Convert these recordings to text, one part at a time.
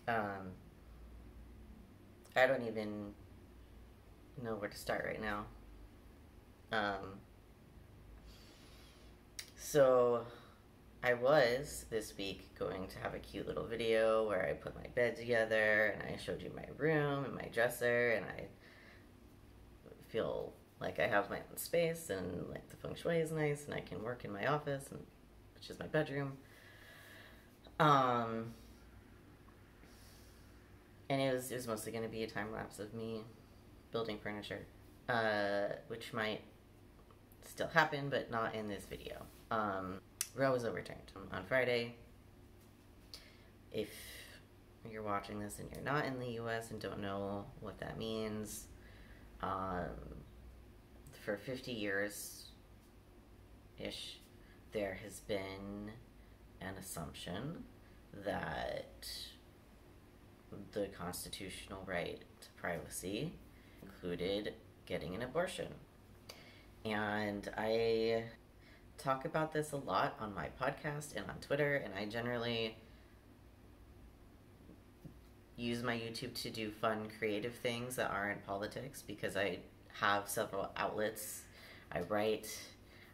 Um, I don't even know where to start right now. Um, so I was this week going to have a cute little video where I put my bed together and I showed you my room and my dresser, and I feel like I have my own space and like the feng shui is nice and I can work in my office, and which is my bedroom. Um, and it was mostly going to be a time lapse of me building furniture, which might still happen, but not in this video. Roe was overturned on Friday. If you're watching this and you're not in the U.S. and don't know what that means, um, for 50 years ish, there has been an assumption that the constitutional right to privacy included getting an abortion. And I talk about this a lot on my podcast and on Twitter, and I generally use my YouTube to do fun, creative things that aren't politics because I have several outlets. I write,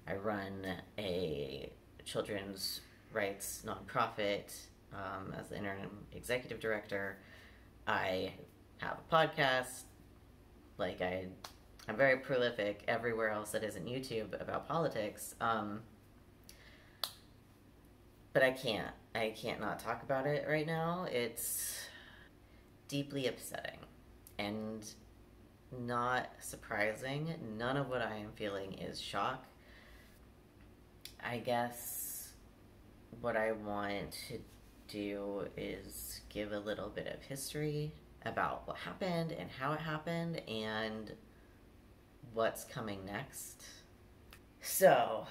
I run a children's rights nonprofit as the interim executive director. I have a podcast. I'm very prolific everywhere else that isn't YouTube about politics. But I can't not talk about it right now. It's deeply upsetting and not surprising. None of what I am feeling is shock. I guess what I want to do is give a little bit of history about what happened and how it happened and what's coming next. So,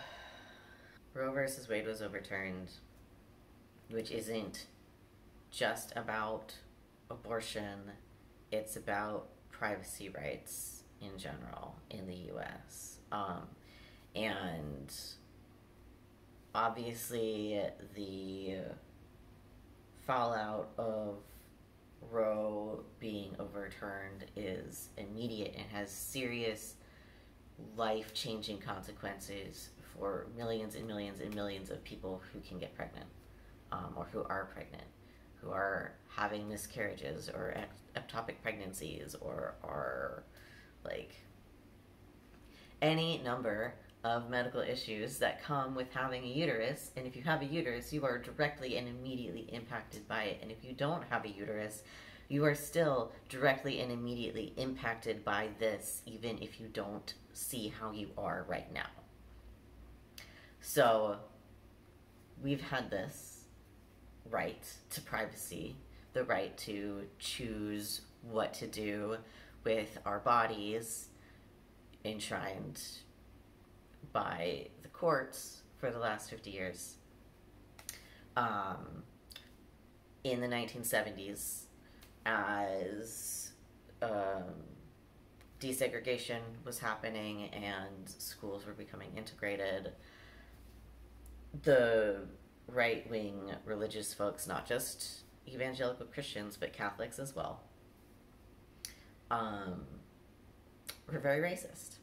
Roe versus Wade was overturned, which isn't just about abortion, it's about privacy rights in general in the US. And obviously, the fallout of Roe being overturned is immediate and has serious life-changing consequences for millions and millions and millions of people who can get pregnant, or who are pregnant, who are having miscarriages or ectopic pregnancies, or are like any number of medical issues that come with having a uterus. And if you have a uterus, you are directly and immediately impacted by it. And if you don't have a uterus, you are still directly and immediately impacted by this, even if you don't see how you are right now. So we've had this right to privacy, the right to choose what to do with our bodies, enshrined by the courts for the last 50 years. In the 1970s, as desegregation was happening and schools were becoming integrated, the right-wing religious folks, not just evangelical Christians, but Catholics as well, were very racist.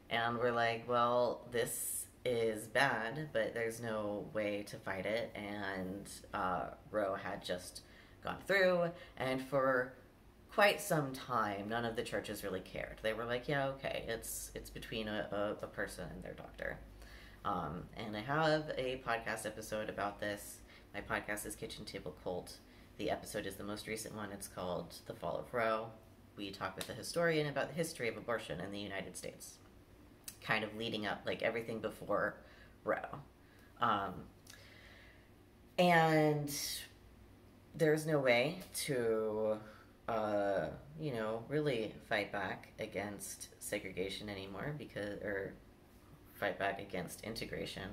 And we're like, well, this is bad, but there's no way to fight it. And Roe had just gone through, and for quite some time, none of the churches really cared. They were like, yeah, okay, it's between a person and their doctor. And I have a podcast episode about this. My podcast is Kitchen Table Cult. The episode is the most recent one. It's called The Fall of Roe. We talk with a historian about the history of abortion in the United States, kind of leading up, like everything before Roe. And there's no way to, really fight back against segregation anymore or fight back against integration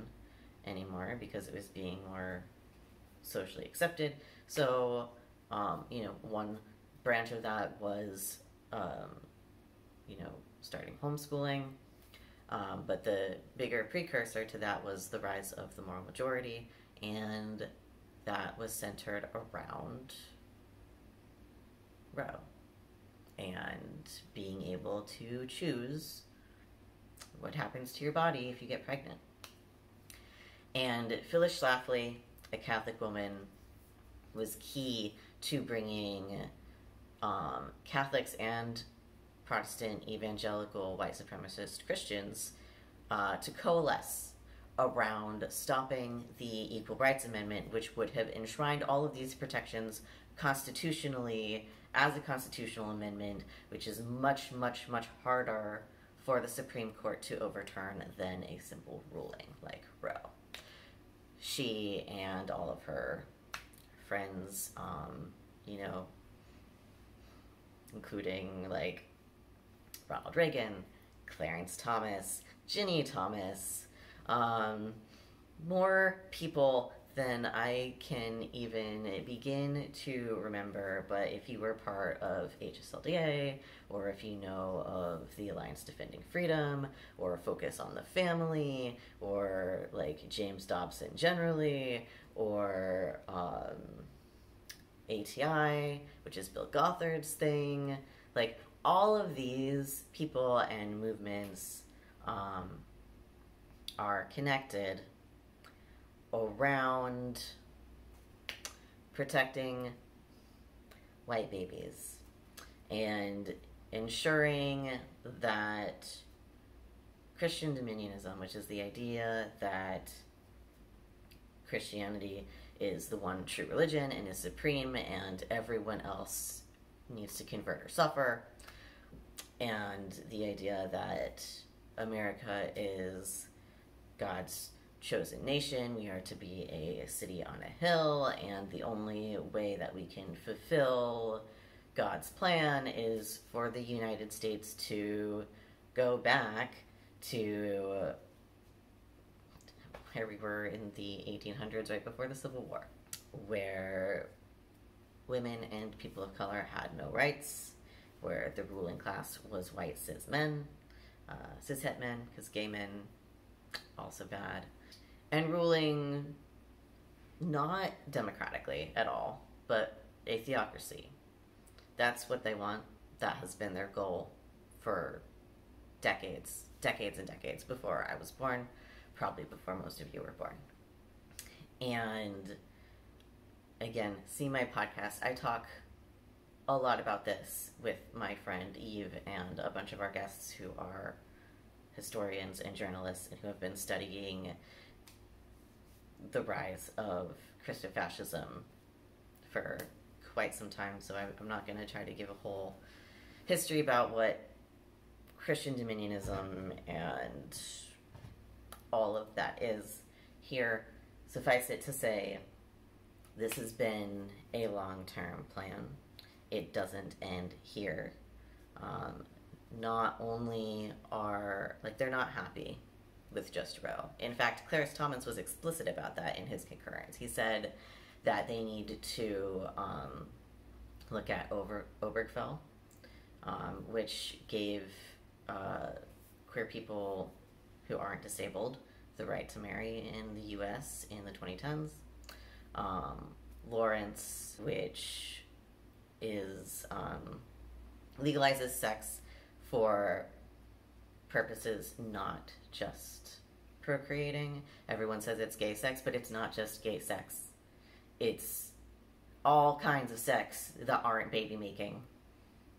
anymore because it was being more socially accepted. So, one branch of that was, starting homeschooling. But the bigger precursor to that was the rise of the moral majority, and that was centered around Roe and being able to choose what happens to your body if you get pregnant. And Phyllis Schlafly, a Catholic woman, was key to bringing Catholics and Protestant, evangelical, white supremacist Christians to coalesce around stopping the Equal Rights Amendment, which would have enshrined all of these protections constitutionally as a constitutional amendment, which is much, much, much harder for the Supreme Court to overturn than a simple ruling like Roe. She and all of her friends, including like Ronald Reagan, Clarence Thomas, Ginny Thomas, more people than I can even begin to remember. But if you were part of HSLDA, or if you know of the Alliance Defending Freedom, or Focus on the Family, or like James Dobson generally, or ATI, which is Bill Gothard's thing, like all of these people and movements are connected around protecting white babies and ensuring that Christian dominionism, which is the idea that Christianity is the one true religion and is supreme and everyone else needs to convert or suffer, and the idea that America is God's chosen nation, we are to be a city on a hill, and the only way that we can fulfill God's plan is for the United States to go back to where we were in the 1800s, right before the Civil War, where women and people of color had no rights, where the ruling class was white cis men, cishet men, because gay men, also bad, and ruling not democratically at all, but a theocracy. That's what they want. That has been their goal for decades and decades before I was born, probably before most of you were born. And again, see my podcast. I talk a lot about this with my friend Eve and a bunch of our guests who are historians and journalists and who have been studying the rise of Christian fascism for quite some time. So I'm not going to try to give a whole history about what Christian dominionism and all of that is here. Suffice it to say, this has been a long-term plan. It doesn't end here. Not only are, they're not happy with just Roe. In fact, Clarence Thomas was explicit about that in his concurrence. He said that they need to look at Obergefell, which gave queer people who aren't disabled the right to marry in the U.S. in the 2010s. Lawrence, which is legalizes sex for purposes not just procreating. Everyone says it's gay sex, but it's not just gay sex. It's all kinds of sex that aren't baby making.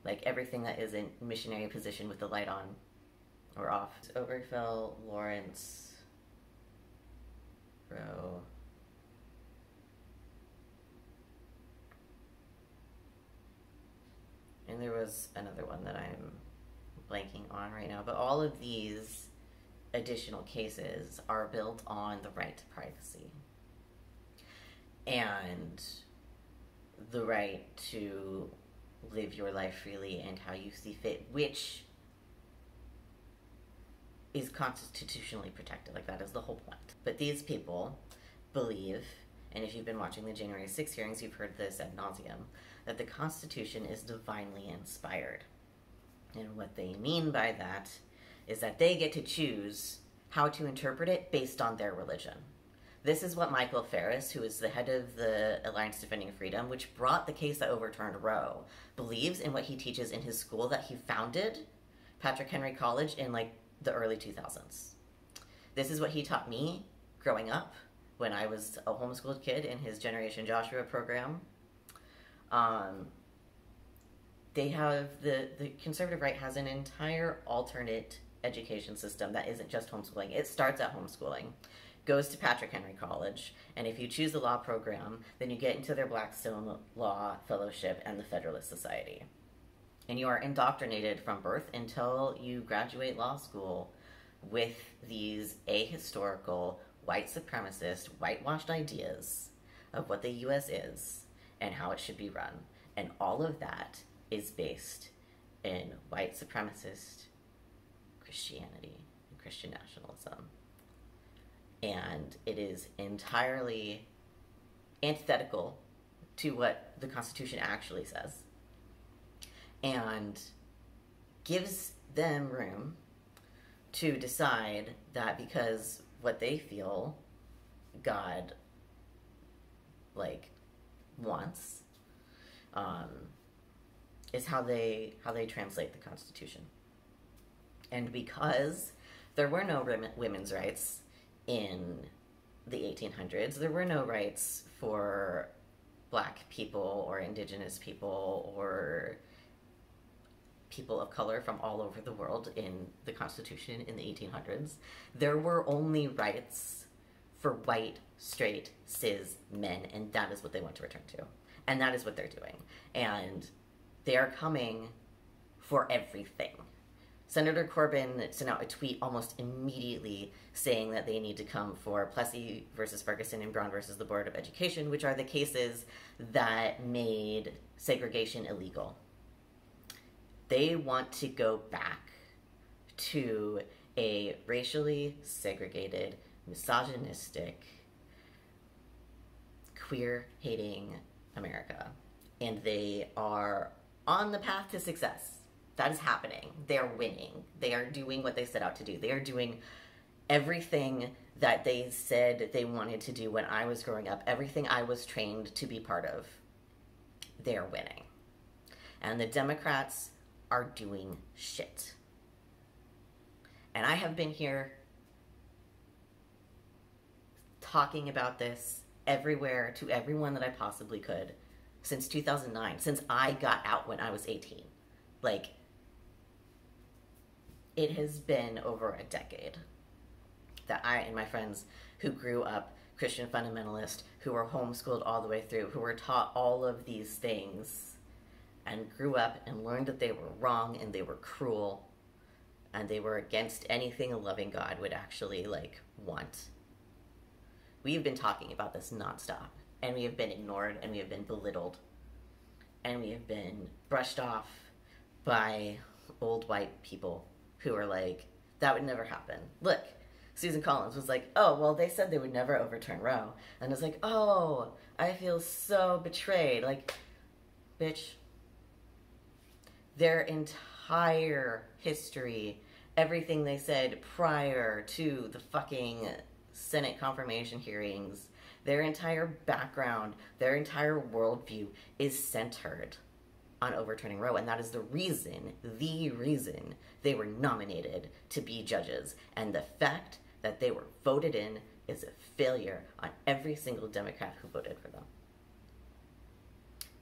Like everything that is in missionary position with the light on or off. Obergefell, Lawrence, Roe. And there was another one that I'm blanking on right now. But all of these additional cases are built on the right to privacy and the right to live your life freely and how you see fit, which is constitutionally protected. That is the whole point. But these people believe, and if you've been watching the January 6th hearings, you've heard this ad nauseum, that the Constitution is divinely inspired. And what they mean by that is that they get to choose how to interpret it based on their religion. This is what Michael Ferris, who is the head of the Alliance Defending Freedom, which brought the case that overturned Roe, believes in what he teaches in his school that he founded, Patrick Henry College, in like the early 2000s. This is what he taught me growing up when I was a homeschooled kid in his Generation Joshua program. They have, the conservative right has an entire alternate education system that isn't just homeschooling. It starts at homeschooling, goes to Patrick Henry College, and if you choose the law program, then you get into their Blackstone Law Fellowship and the Federalist Society. And you are indoctrinated from birth until you graduate law school with these ahistorical, white supremacist, whitewashed ideas of what the U.S. is and how it should be run. And all of that is based in white supremacist Christianity and Christian nationalism. And it is entirely antithetical to what the Constitution actually says, and gives them room to decide that because what they feel God like wants is how they translate the Constitution. And because there were no women's rights in the 1800s, there were no rights for Black people or Indigenous people or people of color from all over the world in the Constitution in the 1800s. There were only rights for white, straight, cis men, and that is what they want to return to. And that is what they're doing. And they are coming for everything. Senator Corbyn sent out a tweet almost immediately saying that they need to come for Plessy versus Ferguson and Brown versus the Board of Education, which are the cases that made segregation illegal. They want to go back to a racially segregated, misogynistic, queer-hating America. And they are on the path to success. That is happening. They're winning. They are doing what they set out to do. They are doing everything that they said they wanted to do when I was growing up, everything I was trained to be part of. They're winning. And the Democrats are doing shit. And I have been here talking about this everywhere to everyone that I possibly could since 2009, since I got out when I was 18. Like, it has been over a decade that I and my friends who grew up Christian fundamentalist, who were homeschooled all the way through, who were taught all of these things and grew up and learned that they were wrong and they were cruel and they were against anything a loving God would actually, like, want. We've been talking about this nonstop, and we have been ignored, and we have been belittled, and we have been brushed off by old white people who are like, that would never happen. Look, Susan Collins was like, oh, well, they said they would never overturn Roe. And I was like, oh, I feel so betrayed. Like, bitch, their entire history, everything they said prior to the fucking Senate confirmation hearings, their entire background, their entire worldview is centered on overturning Roe, and that is the reason they were nominated to be judges. And the fact that they were voted in is a failure on every single Democrat who voted for them.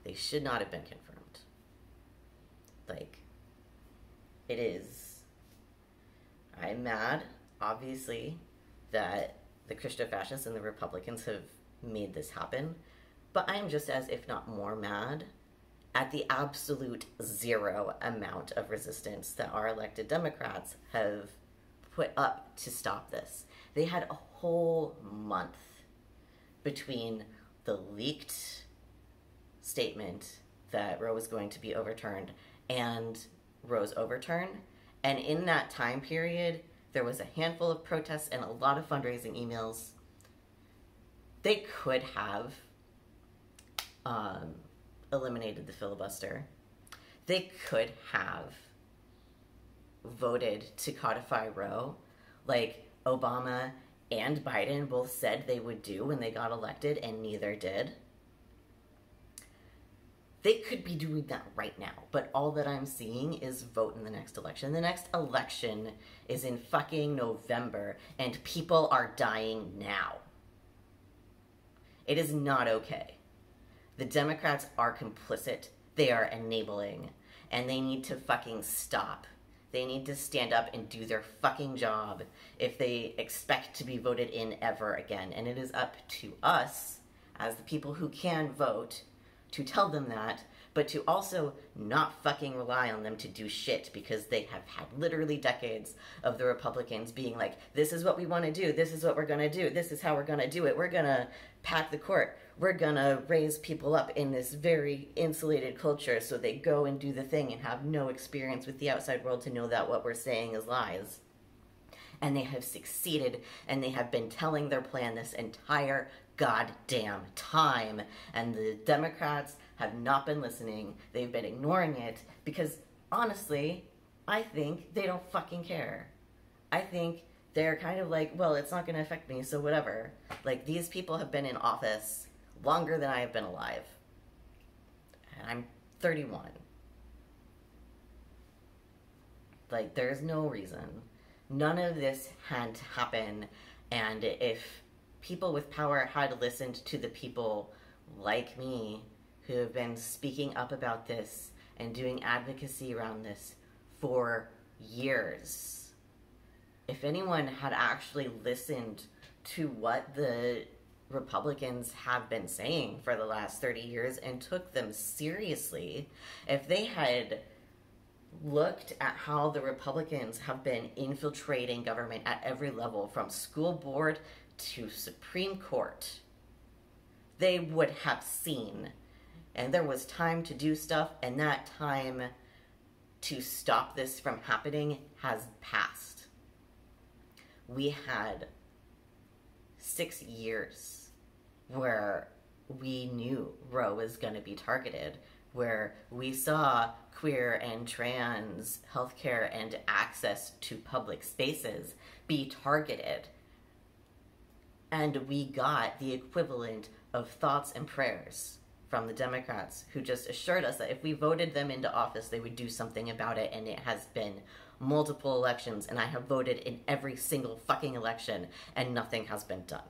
They should not have been confirmed. Like, it is... I'm mad, obviously, that the Christo-fascists and the Republicans have made this happen, but I am just as, if not more, mad at the absolute zero amount of resistance that our elected Democrats have put up to stop this. They had a whole month between the leaked statement that Roe was going to be overturned and Roe's overturn, and in that time period, there was a handful of protests and a lot of fundraising emails. They could have eliminated the filibuster. They could have voted to codify Roe, like Obama and Biden both said they would do when they got elected, and neither did. They could be doing that right now, but all that I'm seeing is vote in the next election. The next election is in fucking November, and people are dying now. It is not okay. The Democrats are complicit. They are enabling, and they need to fucking stop. They need to stand up and do their fucking job if they expect to be voted in ever again. And it is up to us, as the people who can vote, to tell them that, but to also not fucking rely on them to do shit, because they have had literally decades of the Republicans being like, this is what we want to do, this is what we're going to do, this is how we're going to do it, we're going to pack the court, we're going to raise people up in this very insulated culture so they go and do the thing and have no experience with the outside world to know that what we're saying is lies. And they have succeeded, and they have been telling their plan this entire goddamn time, and the Democrats have not been listening. They've been ignoring it because, honestly, I think they don't fucking care. I think they're kind of like, well, it's not going to affect me, so whatever. Like, these people have been in office longer than I have been alive, and I'm 31. Like, there's no reason. None of this had to happen, and if people with power had listened to the people like me who have been speaking up about this and doing advocacy around this for years, if anyone had actually listened to what the Republicans have been saying for the last 30 years and took them seriously, if they had looked at how the Republicans have been infiltrating government at every level, from school board to Supreme Court, they would have seen. And there was time to do stuff, and that time to stop this from happening has passed. We had 6 years where we knew Roe was going to be targeted, where we saw queer and trans healthcare and access to public spaces be targeted. And we got the equivalent of thoughts and prayers from the Democrats, who just assured us that if we voted them into office, they would do something about it. And it has been multiple elections, and I have voted in every single fucking election, and nothing has been done.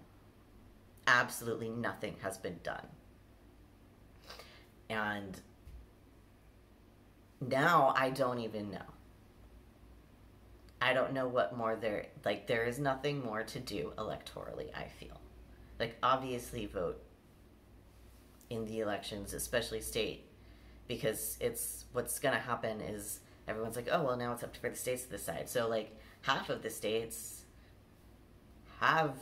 Absolutely nothing has been done. And now I don't even know. I don't know what more there, like, there is nothing more to do electorally, I feel. Like, obviously vote in the elections, especially state, because it's, what's gonna happen is everyone's like, oh, well, now it's up for the states to decide. So, like, half of the states have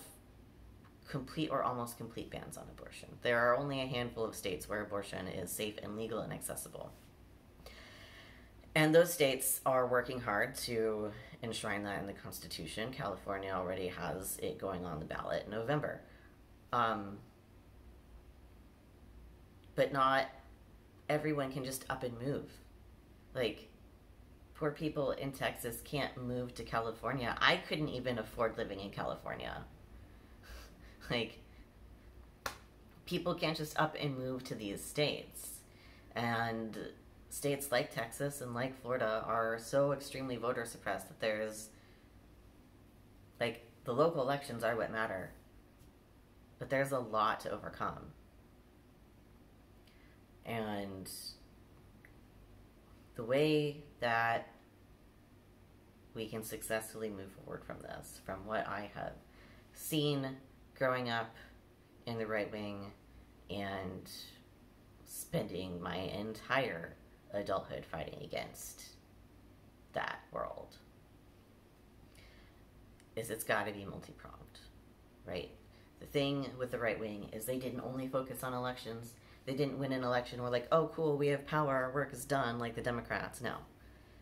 complete or almost complete bans on abortion. There are only a handful of states where abortion is safe and legal and accessible. And those states are working hard to enshrine that in the Constitution. California already has it going on the ballot in November. But not everyone can just up and move. Like, poor people in Texas can't move to California. I couldn't even afford living in California. Like, people can't just up and move to these states. And states like Texas and like Florida are so extremely voter suppressed that there's, like, the local elections are what matter. But there's a lot to overcome. And the way that we can successfully move forward from this, from what I have seen growing up in the right wing and spending my entire adulthood fighting against that world, is it's got to be multi-pronged, right? The thing with the right wing is they didn't only focus on elections. They didn't win an election. We're like, oh, cool, we have power, our work is done, like the Democrats. No.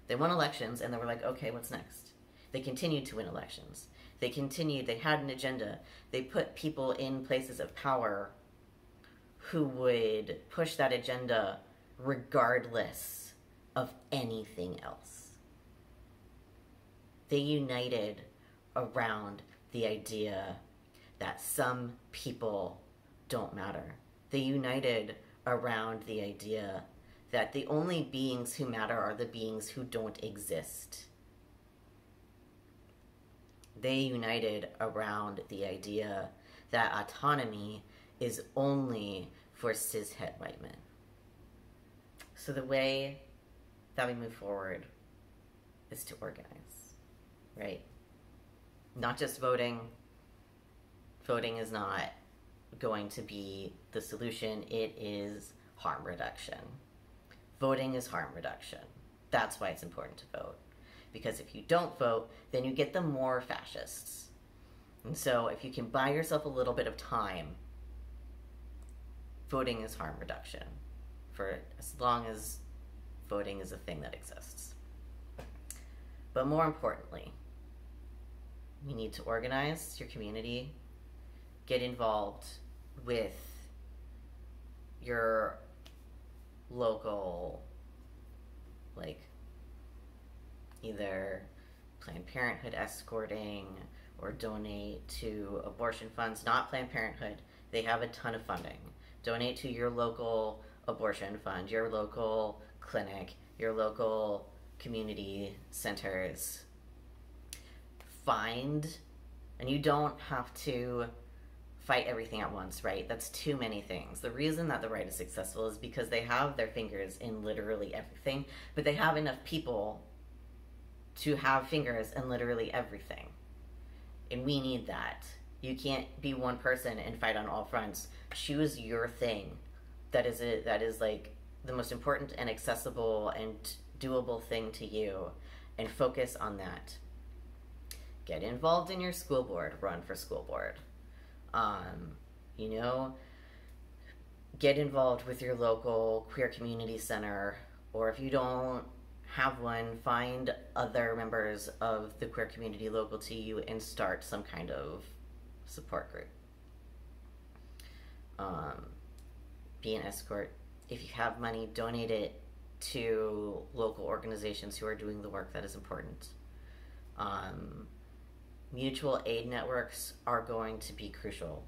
They won elections, and they were like, okay, what's next? They continued to win elections. They had an agenda. They put people in places of power who would push that agenda regardless of anything else. They united around the idea that some people don't matter. They united around the idea that the only beings who matter are the beings who don't exist. They united around the idea that autonomy is only for cishet white men. So the way that we move forward is to organize, right? Not just voting. Voting is not going to be the solution. It is harm reduction. Voting is harm reduction. That's why it's important to vote. Because if you don't vote, then you get the more fascists. And so if you can buy yourself a little bit of time, voting is harm reduction for as long as voting is a thing that exists. But more importantly, you need to organize your community, get involved with your local, like, either Planned Parenthood escorting or donate to abortion funds. Not Planned Parenthood. They have a ton of funding. Donate to your local abortion fund, your local clinic, your local community centers. Find, and you don't have to fight everything at once, right? That's too many things. The reason that the right is successful is because they have their fingers in literally everything, but they have enough people to have fingers in literally everything. And we need that. You can't be one person and fight on all fronts. Choose your thing. That is like the most important and accessible and doable thing to you, and focus on that. Get involved in your school board. Run for school board. Get involved with your local queer community center, or if you don't have one, find other members of the queer community local to you and start some kind of support group. Be an escort. If you have money, donate it to local organizations who are doing the work that is important. Mutual aid networks are going to be crucial,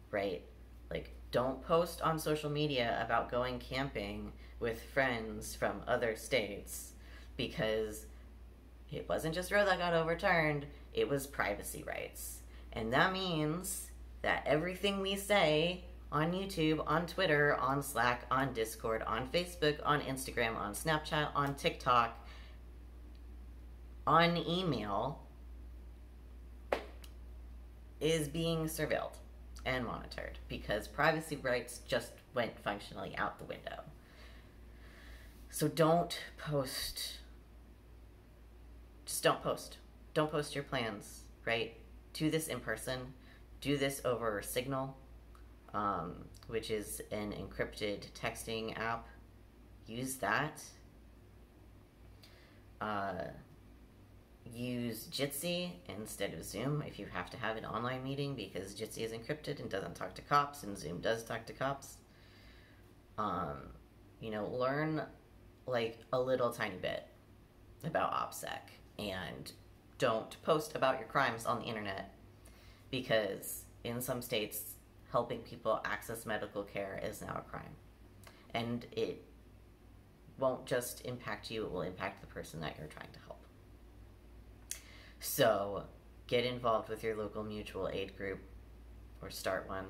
right? Like, don't post on social media about going camping with friends from other states, because it wasn't just Roe that got overturned, it was privacy rights. And that means that everything we say on YouTube, on Twitter, on Slack, on Discord, on Facebook, on Instagram, on Snapchat, on TikTok, on email, is being surveilled and monitored, because privacy rights just went functionally out the window. So don't post. Just don't post. Don't post your plans, right? Do this in person. Do this over Signal, which is an encrypted texting app. Use that. Use Jitsi instead of Zoom if you have to have an online meeting, because Jitsi is encrypted and doesn't talk to cops, and Zoom does talk to cops. Learn like a little tiny bit about OPSEC, and don't post about your crimes on the internet, because in some states, helping people access medical care is now a crime. And it won't just impact you, it will impact the person that you're trying to help. So get involved with your local mutual aid group, or start one.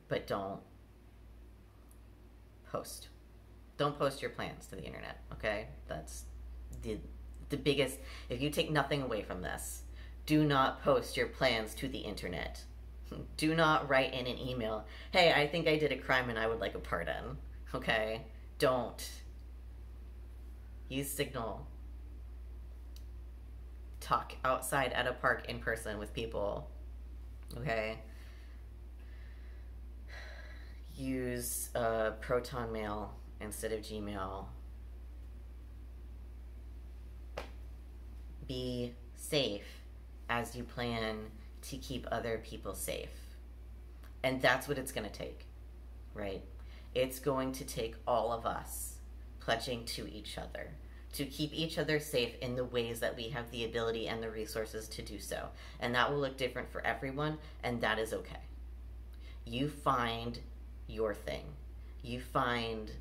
But don't post. Don't post your plans to the internet, okay? That's the biggest. If you take nothing away from this, do not post your plans to the internet. Do not write in an email, hey, I think I did a crime and I would like a pardon, okay? Don't. Use Signal. Talk outside at a park in person with people, okay? Use Proton Mail instead of Gmail. Be safe as you plan to keep other people safe. And that's what it's going to take, right? It's going to take all of us pledging to each other to keep each other safe in the ways that we have the ability and the resources to do so. And that will look different for everyone, and that is okay. You find your thing. You find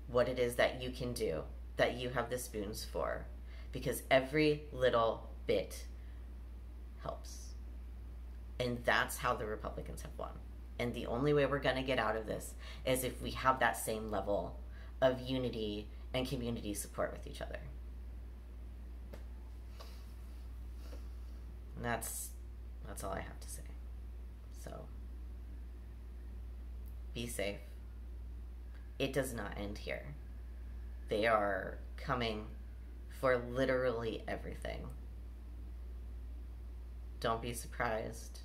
what it is that you can do, that you have the spoons for, because every little bit helps. And that's how the Republicans have won. And the only way we're going to get out of this is if we have that same level of unity and community support with each other. And that's all I have to say. So, be safe. It does not end here. They are coming for literally everything. Don't be surprised.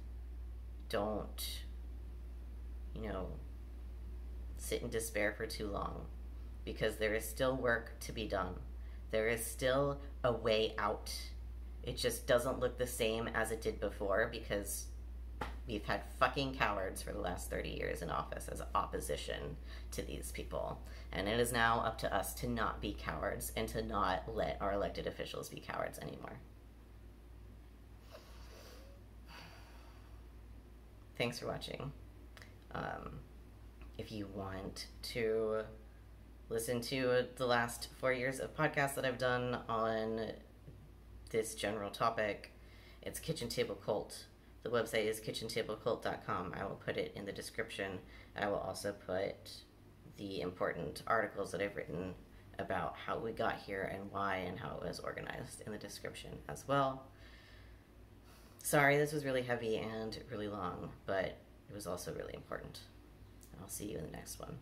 Don't, sit in despair for too long, because there is still work to be done. There is still a way out. It just doesn't look the same as it did before, because we've had fucking cowards for the last 30 years in office as opposition to these people. And it is now up to us to not be cowards and to not let our elected officials be cowards anymore. Thanks for watching. If you want to listen to the last 4 years of podcasts that I've done on this general topic, it's Kitchen Table Cult. The website is kitchentablecult.com. I will put it in the description. I will also put the important articles that I've written about how we got here and why and how it was organized in the description as well. Sorry, this was really heavy and really long, but it was also really important. I'll see you in the next one.